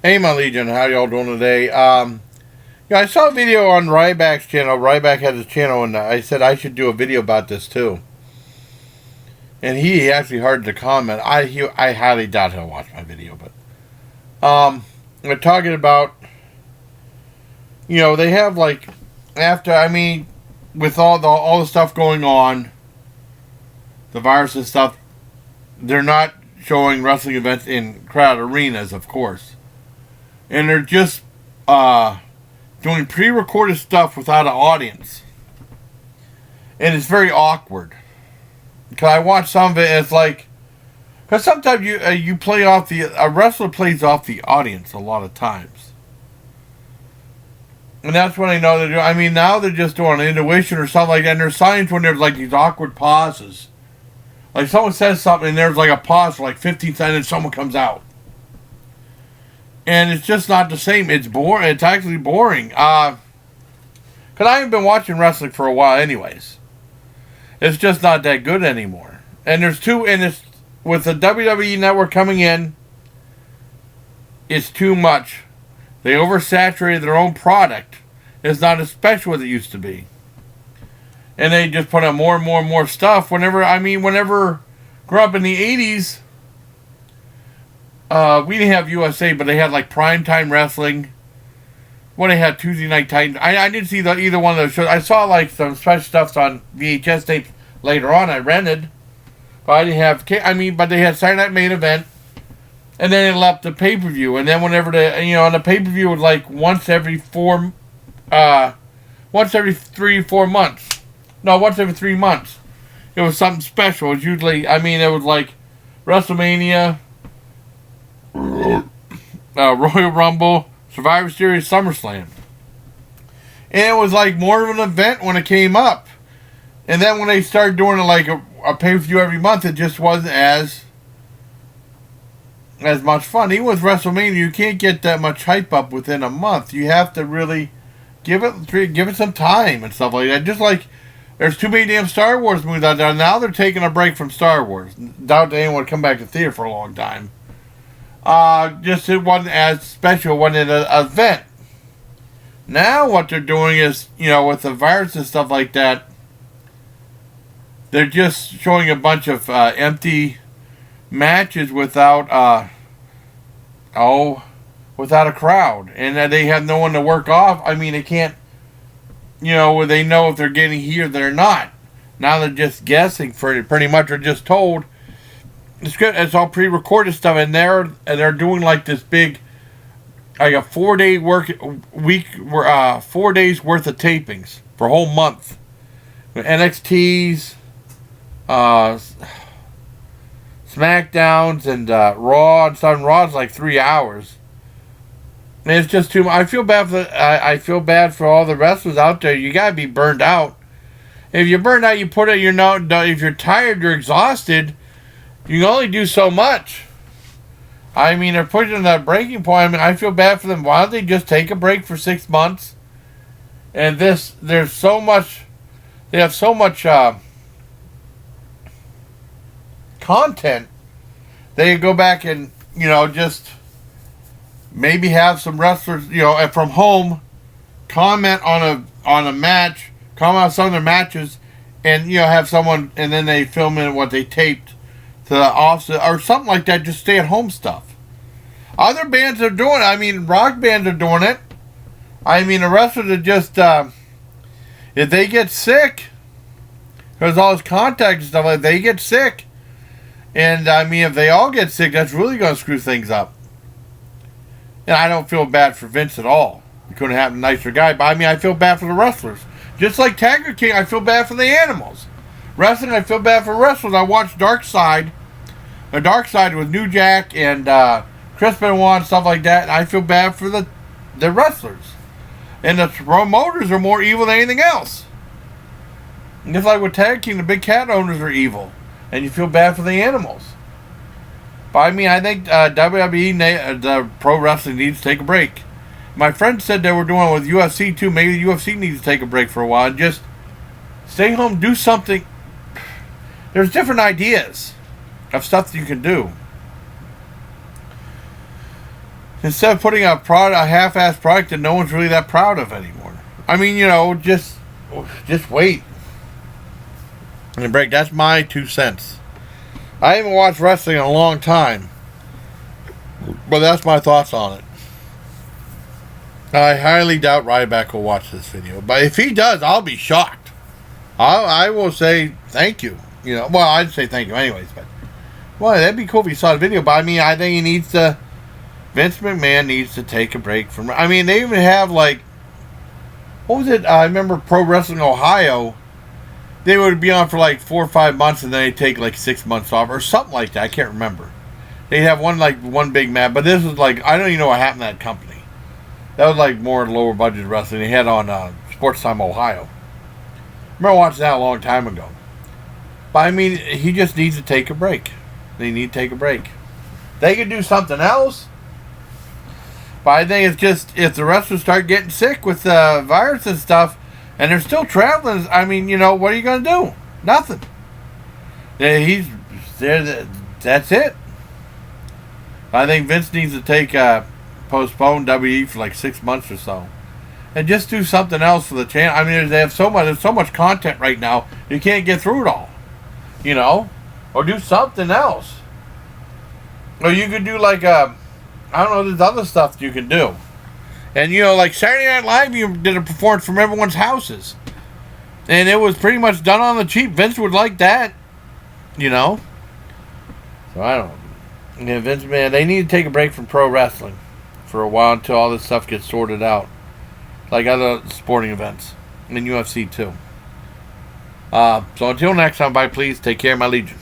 Hey, my Legion, how y'all doing today? I saw a video on Ryback's channel. Ryback has his channel, and I said I should do a video about this too. And he actually heard the comment. I highly doubt he'll watch my video, but we're talking about, they have like after with all the stuff going on, the virus and stuff, they're not showing wrestling events in crowded arenas, of course, and they're just doing pre-recorded stuff without an audience, and it's very awkward. Because I watch some of it, and it's like, because sometimes you play off a wrestler plays off the audience a lot of times, and that's when I know they're doing. Now they're just doing intuition or something like that. And there's signs when there's like these awkward pauses, like someone says something and there's like a pause for like 15 seconds, and someone comes out. And it's just not the same. It's boring. It's actually boring. Because I haven't been watching wrestling for a while anyways. It's just not that good anymore. And it's with the WWE Network coming in, it's too much. They oversaturated their own product. It's not as special as it used to be. And they just put out more and more and more stuff. Whenever grew up in the 80s, we didn't have USA, but they had like primetime wrestling. When they had Tuesday Night Titans, I didn't see either one of those shows. I saw like some special stuff on VHS tapes later on. I rented, but I didn't have. But they had Saturday Night Main Event, and then they left the pay per view. And then whenever on the pay per view was like once every 3 4 months. No, once every 3 months. It was something special. It was usually, it was like WrestleMania, Royal Rumble, Survivor Series, SummerSlam. And it was like more of an event when it came up. And then when they started doing it like a pay-per-view every month, it just wasn't as much fun. Even with WrestleMania, you can't get that much hype up within a month. You have to really give it some time and stuff like that. Just like there's too many damn Star Wars movies out there. Now they're taking a break from Star Wars. Doubt anyone would come back to theater for a long time. Just it wasn't as special. It wasn't an event. Now what they're doing is, with the virus and stuff like that, they're just showing a bunch of empty matches without a crowd, and they have no one to work off. They can't, where they know if they're getting here, they're not. Now they're just guessing pretty much, or just told. It's good. It's all pre-recorded stuff, and they're doing like this big, like a 4-day week, 4 days worth of tapings for a whole month. NXTs, SmackDowns, and Raw. And some Raw's like 3 hours. And it's just too much. I feel bad for all the wrestlers out there. You gotta be burned out. If you're burned out, you put it. If you're tired, you're exhausted. You can only do so much. They're pushing that breaking point. I feel bad for them. Why don't they just take a break for 6 months? And there's so much. They have so much content. They go back and just maybe have some wrestlers from home comment on a match, comment on some of their matches, and have someone, and then they film in what they taped to the office or something like that. Just stay at home stuff. Other bands are doing it. Rock bands are doing it. The wrestlers are just if they get sick, because all this contact and stuff, like they get sick, and if they all get sick, that's really going to screw things up. And I don't feel bad for Vince at all. He couldn't have a nicer guy, but I feel bad for the wrestlers. Just like Tiger King, I feel bad for the animals. Wrestling, I feel bad for wrestlers. I watched Dark Side with New Jack and Chris Benoit and stuff like that, and I feel bad for the wrestlers. And the promoters are more evil than anything else. And just like with Tag King, the big cat owners are evil, and you feel bad for the animals. But I think WWE, the pro wrestling, needs to take a break. My friend said they were doing it with UFC too. Maybe the UFC needs to take a break for a while and just stay home, do something. There's different ideas of stuff that you can do. Instead of putting out a half-assed product that no one's really that proud of anymore. I mean, just wait. And break. That's my 2 cents. I haven't watched wrestling in a long time, but that's my thoughts on it. I highly doubt Ryback will watch this video, but if he does, I'll be shocked. I will say thank you. Well, I'd say thank you anyways, but that'd be cool if he saw the video. But I mean, I think he needs to. Vince McMahon needs to take a break from. I mean, they even have what was it? I remember Pro Wrestling Ohio. They would be on for 4 or 5 months, and then they'd take 6 months off or something like that. I can't remember. They'd have one big match, but this was I don't even know what happened to that company. That was more lower budget wrestling they had on Sports Time Ohio. I remember watching that a long time ago. But I mean, he just needs to take a break. They need to take a break. They could do something else. But I think it's just if the wrestlers start getting sick with the virus and stuff, and they're still traveling, I mean, what are you going to do? Nothing. He's there. That's it. I think Vince needs to postpone WWE for 6 months or so, and just do something else for the channel. I mean, there's so much content right now, you can't get through it all. Or do something else. Or you could do I don't know, there's other stuff you can do. And Saturday Night Live, you did a performance from everyone's houses, and it was pretty much done on the cheap. Vince would like that, So I don't know. Yeah, Vince, man, they need to take a break from pro wrestling for a while until all this stuff gets sorted out, like other sporting events and UFC too. So until next time, bye. Please take care, my legion.